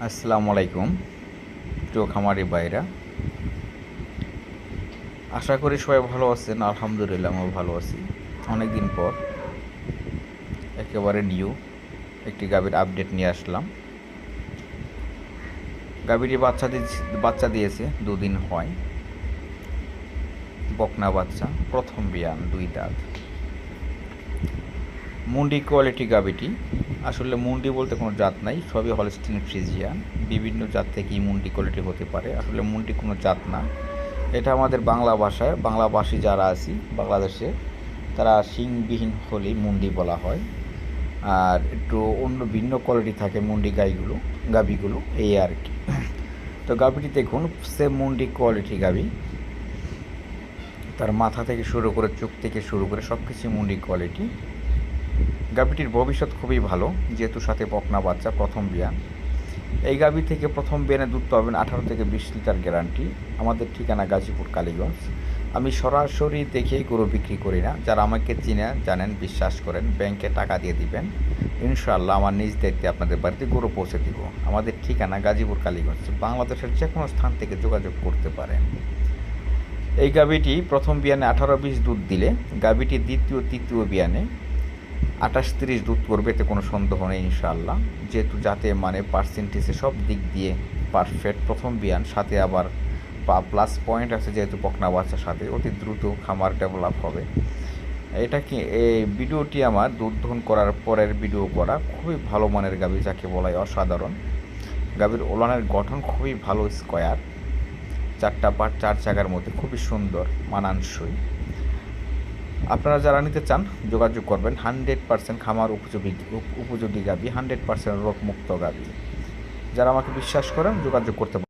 আসসালামু আলাইকুম প্রিয় খামারি ভাইরা, আশা করি সবাই ভালো আছেন। আলহামদুলিল্লাহ আমিও ভালো আছি। অনেক দিন পর একেবারে নিউ একটি গাভীর আপডেট নিয়ে আসলাম। গাভীটি বাচ্চা দিয়েছে, 2 দিন হয়। বকনা বাচ্চা, প্রথম বিয়ান, 2 দাঁত। মুন্ডি কোয়ালিটি গাভীটি। আসলে মুন্ডি বলতে কোনো জাত নাই, সবই হলস্টিন ফ্রিজিয়ান। বিভিন্ন জাত থেকেই মুন্ডি কোয়ালিটি হতে পারে। আসলে মুন্ডি কোনো জাত না, এটা আমাদের বাংলা ভাষায় বাংলাভাষী যারা আছি বাংলাদেশে, তারা শিংবিহীন হলেই মুন্ডি বলা হয়। আর একটু অন্য ভিন্ন কোয়ালিটি থাকে মুন্ডি গাভীগুলো, এই আর কি। তো গাভীটি দেখুন, সেম মুন্ডি কোয়ালিটি গাভী। তার মাথা থেকে শুরু করে, চোখ থেকে শুরু করে সব কিছুই মুন্ডি কোয়ালিটি। গাভীটির ভবিষ্যৎ খুবই ভালো, যেহেতু সাথে বকনা বাচ্চা, প্রথম বিয়ান। এই গাভী থেকে প্রথম বিয়ানে দুধ পাবেন 18 থেকে 20 লিটার গ্যারান্টি। আমাদের ঠিকানা গাজীপুর, কালীগঞ্জ। আমি সরাসরি দেখেই গরু বিক্রি করি না। যারা আমাকে চিনে জানেন, বিশ্বাস করেন, ব্যাংকে টাকা দিয়ে দিবেন, ইনশাআল্লাহ আমার নিজ দায়িত্বে আপনাদের বাড়িতে গরু পৌঁছে দিব। আমাদের ঠিকানা গাজীপুর, কালীগঞ্জ। বাংলাদেশের যে কোনো স্থান থেকে যোগাযোগ করতে পারেন। এই গাভীটি প্রথম বিয়ানে 18-20 দুধ দিলে, গাভীটি দ্বিতীয় তৃতীয় বিয়ানে 28-30 দুধ করবে, এতে কোনো সন্দেহ নেই ইনশাআল্লাহ। যেহেতু যাতে মানে পার্সেন্টেজে সব দিক দিয়ে পারফেক্ট, প্রথম বিয়ান, সাথে আবার প্লাস পয়েন্ট আছে, যেহেতু বকনা বাচ্চার সাথে অতি দ্রুত খামার ডেভেলপ হবে। এটা কি এই ভিডিওটি আমার দুধ দহন করার পরের ভিডিও করা। খুবই ভালো মানের গাভী, যাকে বলা হয় অসাধারণ। গাভীর ওলানের গঠন খুবই ভালো, স্কোয়ার, 4টা পাট 4 জায়গার মধ্যে, খুবই সুন্দর, মানানসই। আপনারা যারা নিতে চান যোগাযোগ করবেন। 100% খামার উপযোগী গাভী, 100% রোগমুক্ত গাভী। যারা আমাকে বিশ্বাস করেন যোগাযোগ করতে পারেন।